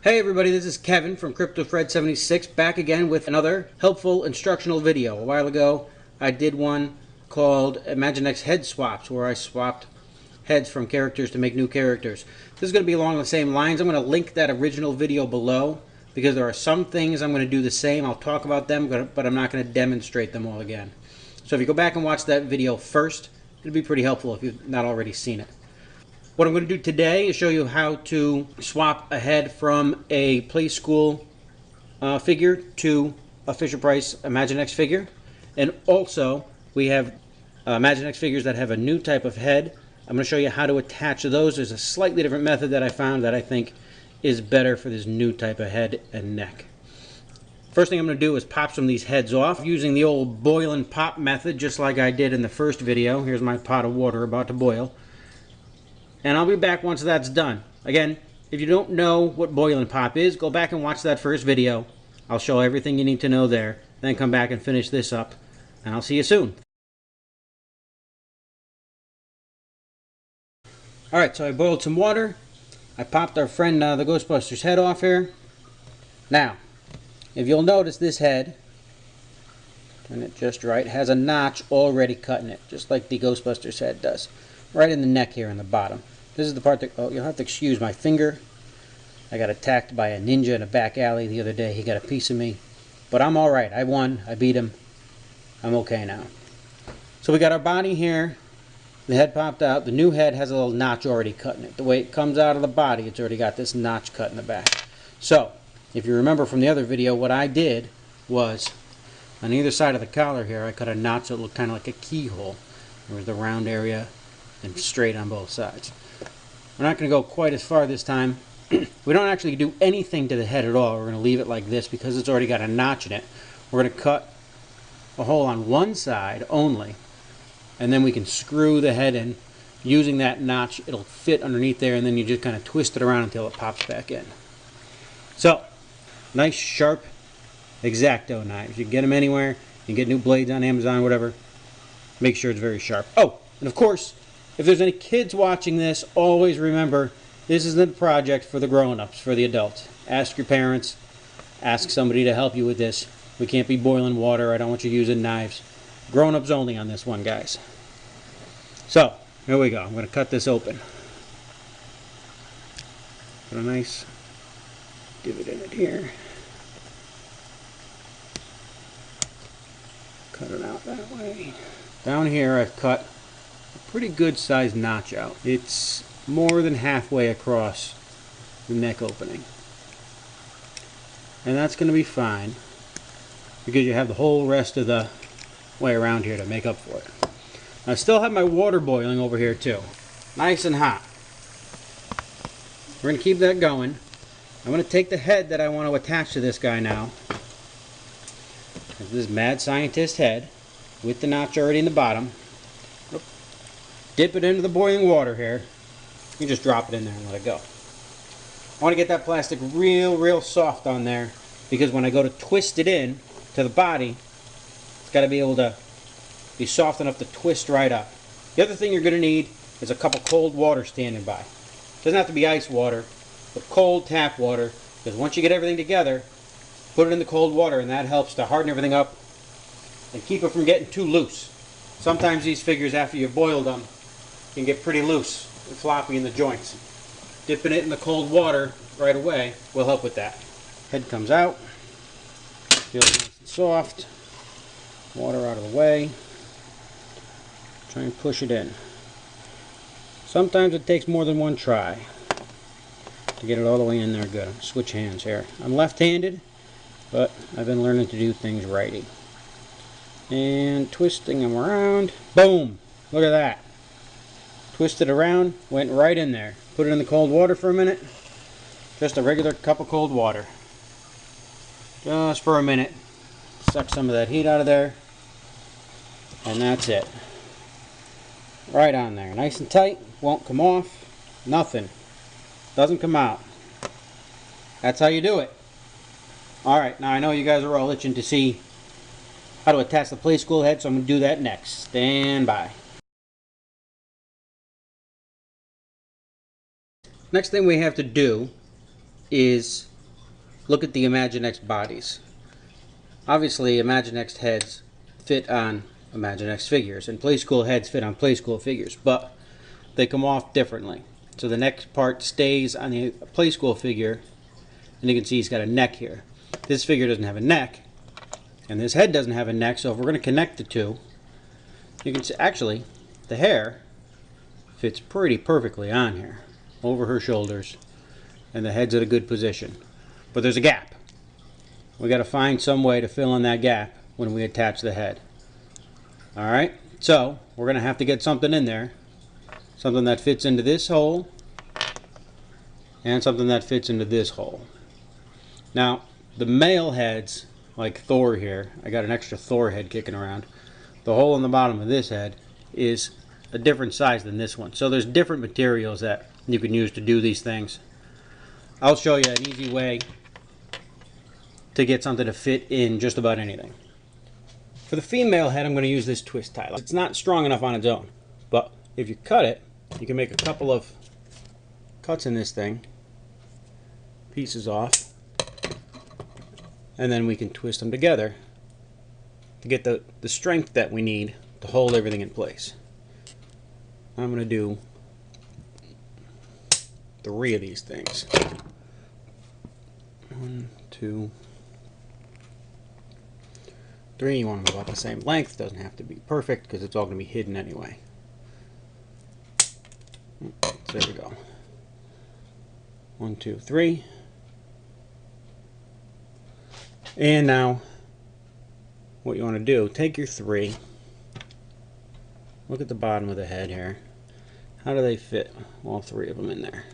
Hey everybody, this is Kevin from CryptoFred76 back again with another helpful instructional video. A while ago I did one called Imaginext head swaps where I swapped heads from characters to make new characters. This is going to be along the same lines. I'm going to link that original video below because there are some things I'm going to do the same. I'll talk about them, but I'm not going to demonstrate them all again. So if you go back and watch that video first, it'll be pretty helpful if you've not already seen it. What I'm going to do today is show you how to swap a head from a Play School figure to a Fisher-Price Imaginext figure. And also, we have Imaginext figures that have a new type of head. I'm going to show you how to attach those. There's a slightly different method that I found that I think is better for this new type of head and neck. First thing I'm going to do is pop some of these heads off using the old boil and pop method, just like I did in the first video. Here's my pot of water about to boil. And I'll be back once that's done. Again, if you don't know what boil and pop is, go back and watch that first video. I'll show everything you need to know there. Then come back and finish this up. And I'll see you soon. Alright, so I boiled some water. I popped our friend the Ghostbuster's head off here. Now, if you'll notice, this head, turn it just right, has a notch already cut in it, just like the Ghostbuster's head does. Right in the neck here in the bottom. This is the part that, oh, you'll have to excuse my finger. I got attacked by a ninja in a back alley the other day. He got a piece of me. But I'm alright. I won. I beat him. I'm okay now. So we got our body here. The head popped out. The new head has a little notch already cut in it. The way it comes out of the body, it's already got this notch cut in the back. So, if you remember from the other video, what I did was, on either side of the collar here, I cut a notch that looked kind of like a keyhole. There was the round area and straight on both sides. We're not going to go quite as far this time. We don't actually do anything to the head at all. We're going to leave it like this because it's already got a notch in it. We're going to cut a hole on one side only, and then we can screw the head in using that notch. It'll fit underneath there, and then you just kind of twist it around until it pops back in. So, nice sharp X-Acto knives. You can get them anywhere. You can get new blades on Amazon, whatever. Make sure it's very sharp. Oh, and of course, if there's any kids watching this, always remember, this isn't a project for the grown-ups, for the adults. Ask your parents. Ask somebody to help you with this. We can't be boiling water. I don't want you using knives. Grown-ups only on this one, guys. So, here we go. I'm going to cut this open. Put a nice divot in it here. Cut it out that way. Down here I've cut a pretty good sized notch out. It's more than halfway across the neck opening. And that's going to be fine because you have the whole rest of the way around here to make up for it. I still have my water boiling over here too. Nice and hot. We're going to keep that going. I'm going to take the head that I want to attach to this guy now. This mad scientist head with the notch already in the bottom. Dip it into the boiling water here. You just drop it in there and let it go. I want to get that plastic real soft on there because when I go to twist it in to the body, it's got to be able to be soft enough to twist right up. The other thing you're going to need is a cup of cold water standing by. It doesn't have to be ice water, but cold tap water, because once you get everything together, put it in the cold water and that helps to harden everything up and keep it from getting too loose. Sometimes these figures, after you've boiled them, can get pretty loose and floppy in the joints. Dipping it in the cold water right away will help with that. Head comes out. Feels nice and soft. Water out of the way. Try and push it in. Sometimes it takes more than one try to get it all the way in there good. Switch hands here. I'm left-handed, but I've been learning to do things righty. And twisting them around. Boom! Look at that. Twist it around, went right in there. Put it in the cold water for a minute. Just a regular cup of cold water. Just for a minute. Suck some of that heat out of there. And that's it. Right on there. Nice and tight. Won't come off. Nothing. Doesn't come out. That's how you do it. Alright, now I know you guys are all itching to see how to attach the Play School head, so I'm going to do that next. Stand by. Next thing we have to do is look at the Imaginext bodies. Obviously, Imaginext heads fit on Imaginext figures, and Playskool heads fit on Playskool figures, but they come off differently. So the neck part stays on the Playskool figure, and you can see he's got a neck here. This figure doesn't have a neck, and this head doesn't have a neck, so if we're going to connect the two, you can see actually the hair fits pretty perfectly on here, over her shoulders, and the head's at a good position. But there's a gap. We got to find some way to fill in that gap when we attach the head. Alright, so we're going to have to get something in there. Something that fits into this hole, and something that fits into this hole. Now, the male heads, like Thor here, I got an extra Thor head kicking around. The hole in the bottom of this head is a different size than this one. So there's different materials that you can use to do these things. I'll show you an easy way to get something to fit in just about anything. For the female head, I'm going to use this twist tie. It's not strong enough on its own, but if you cut it, you can make a couple of cuts in this thing, pieces off, and then we can twist them together to get the strength that we need to hold everything in place. I'm going to do 3 of these things. 1, 2, 3. You want them about the same length. Doesn't have to be perfect because it's all going to be hidden anyway. So there we go. 1, 2, 3. And now, what you want to do, take your 3. Look at the bottom of the head here. How do they fit all 3 of them in there?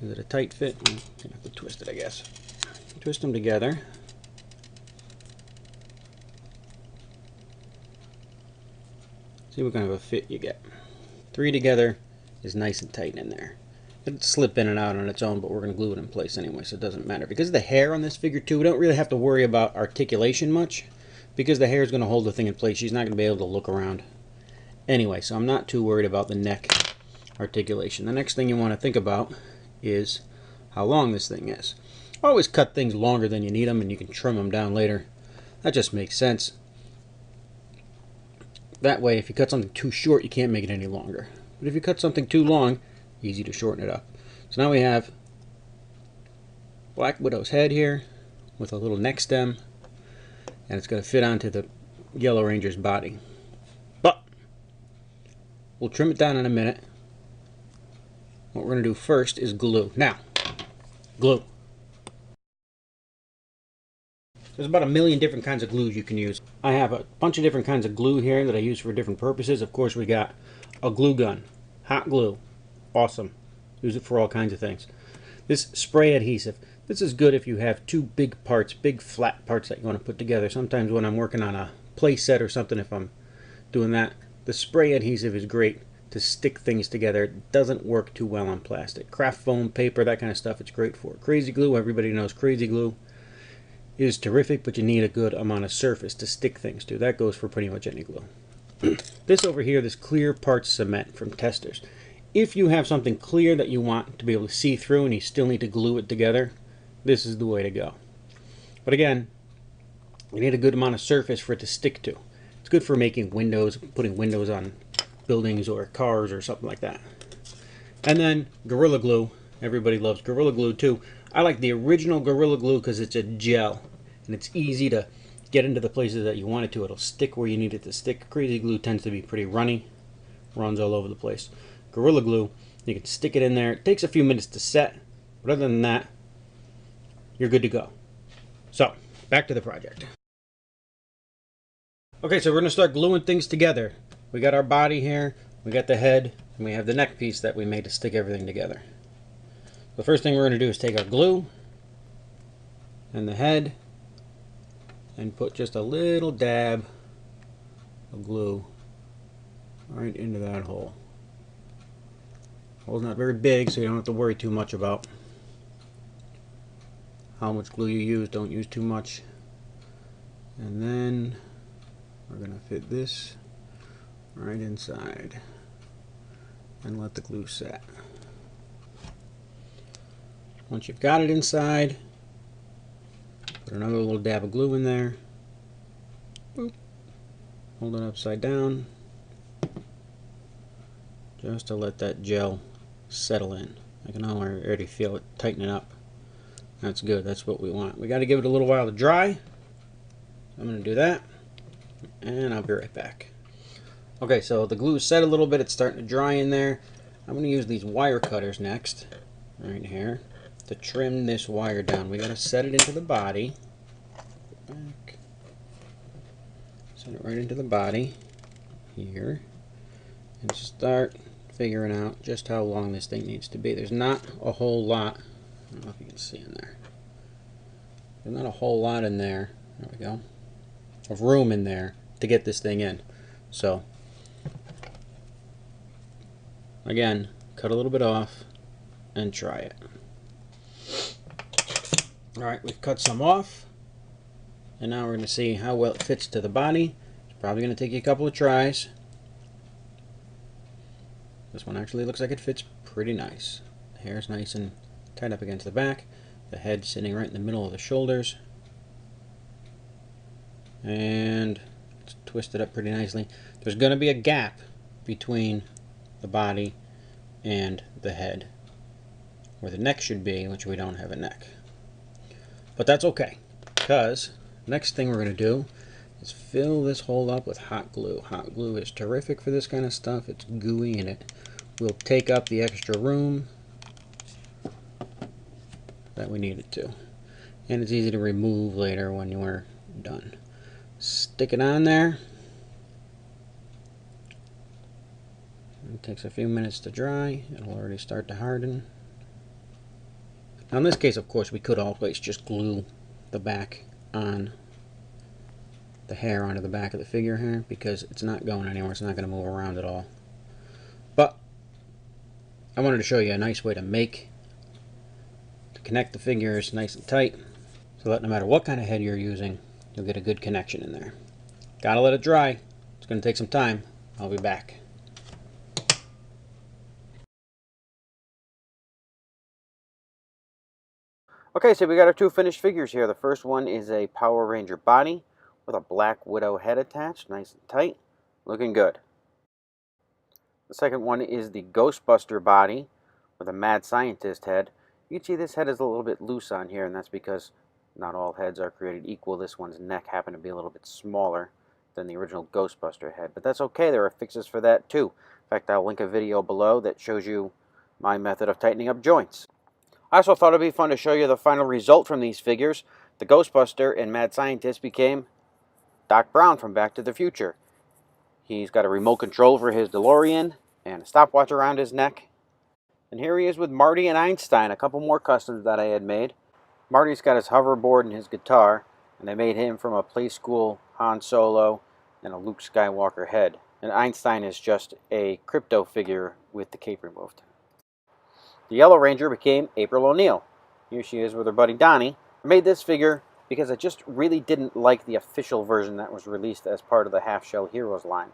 Is it a tight fit? I'm going to have to twist it, I guess. Twist them together. See what kind of a fit you get. 3 together is nice and tight in there. It'll slip in and out on its own, but we're going to glue it in place anyway, so it doesn't matter. Because of the hair on this figure too, we don't really have to worry about articulation much, because the hair is going to hold the thing in place. She's not going to be able to look around anyway, so I'm not too worried about the neck articulation. The next thing you want to think about is how long this thing is. Always cut things longer than you need them, and you can trim them down later. That just makes sense. That way, if you cut something too short, you can't make it any longer. But if you cut something too long, easy to shorten it up. So now we have Black Widow's head here with a little neck stem, and it's going to fit onto the Yellow Ranger's body. But we'll trim it down in a minute. What we're going to do first is glue. Now, glue. There's about 1,000,000 different kinds of glues you can use. I have a bunch of different kinds of glue here that I use for different purposes. Of course, we got a glue gun, hot glue. Awesome. Use it for all kinds of things. This spray adhesive. This is good if you have 2 big parts, big flat parts that you want to put together. Sometimes when I'm working on a play set or something, if I'm doing that, the spray adhesive is great to stick things together. It doesn't work too well on plastic. Craft foam, paper, that kind of stuff, it's great for. Crazy glue, everybody knows crazy glue is terrific, but you need a good amount of surface to stick things to. That goes for pretty much any glue. This over here, this clear part cement from Testers. If you have something clear that you want to be able to see through and you still need to glue it together, this is the way to go. But again, you need a good amount of surface for it to stick to. It's good for making windows, putting windows on buildings or cars or something like that. And then Gorilla Glue. Everybody loves Gorilla Glue too. I like the original Gorilla Glue because it's a gel and it's easy to get into the places that you want it to. It'll stick where you need it to stick. Crazy Glue tends to be pretty runny, runs all over the place. Gorilla Glue, you can stick it in there. It takes a few minutes to set, but other than that, you're good to go. So, back to the project. Okay, so we're going to start gluing things together. We got our body here, we got the head, and we have the neck piece that we made to stick everything together. The first thing we're going to do is take our glue and the head and put just a little dab of glue right into that hole. The hole's not very big, so you don't have to worry too much about how much glue you use. Don't use too much. And then we're going to fit this right inside and let the glue set. Once you've got it inside, Put another little dab of glue in there. Boop. Hold it upside down. Just to let that gel settle in. I can already feel it tightening up. That's good. That's what we want. We got to give it a little while to dry. I'm going to do that. And I'll be right back. Okay, so the glue is set a little bit. It's starting to dry in there. I'm going to use these wire cutters next, right here, to trim this wire down. We got to set it into the body. Back. Set it right into the body here. And start figuring out just how long this thing needs to be. There's not a whole lot. I don't know if you can see in there. There's not a whole lot in there. There we go. Of room in there to get this thing in. So, again, cut a little bit off and try it. Alright, we've cut some off. And now we're going to see how well it fits to the body. It's probably going to take you a couple of tries. This one actually looks like it fits pretty nice. The hair's nice and tight up against the back. The head sitting right in the middle of the shoulders. And it's twisted up pretty nicely. There's going to be a gap between the body and the head, where the neck should be, which we don't have a neck. But that's okay, because next thing we're going to do is fill this hole up with hot glue. Hot glue is terrific for this kind of stuff. It's gooey and it will take up the extra room that we need it to. And it's easy to remove later when you are done. Stick it on there. It takes a few minutes to dry. It'll already start to harden. Now in this case, of course, we could always just glue the back on the hair onto the back of the figure here, because it's not going anywhere. It's not going to move around at all. But I wanted to show you a nice way to connect the figures nice and tight, so that no matter what kind of head you're using, you'll get a good connection in there. Gotta let it dry. It's going to take some time. I'll be back. Okay, so we got our two finished figures here. The first one is a Power Ranger body with a Black Widow head attached, nice and tight, looking good. The second one is the Ghostbuster body with a Mad Scientist head. You can see this head is a little bit loose on here, and that's because not all heads are created equal. This one's neck happened to be a little bit smaller than the original Ghostbuster head, but that's okay. There are fixes for that too. In fact, I'll link a video below that shows you my method of tightening up joints. I also thought it would be fun to show you the final result from these figures. The Ghostbuster and Mad Scientist became Doc Brown from Back to the Future. He's got a remote control for his DeLorean and a stopwatch around his neck. And here he is with Marty and Einstein, a couple more customs that I had made. Marty's got his hoverboard and his guitar, and I made him from a Play School Han Solo and a Luke Skywalker head. And Einstein is just a crypto figure with the cape removed. The Yellow Ranger became April O'Neil. Here she is with her buddy Donnie. I made this figure because I just really didn't like the official version that was released as part of the Half Shell Heroes line.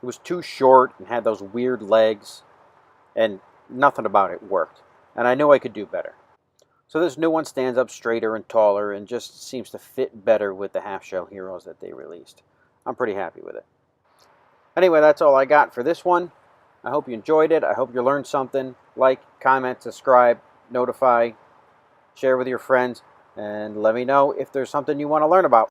It was too short and had those weird legs, and nothing about it worked. And I knew I could do better. So this new one stands up straighter and taller and just seems to fit better with the Half Shell Heroes that they released. I'm pretty happy with it. Anyway, that's all I got for this one. I hope you enjoyed it. I hope you learned something. Like, comment, subscribe, notify, share with your friends, and let me know if there's something you want to learn about.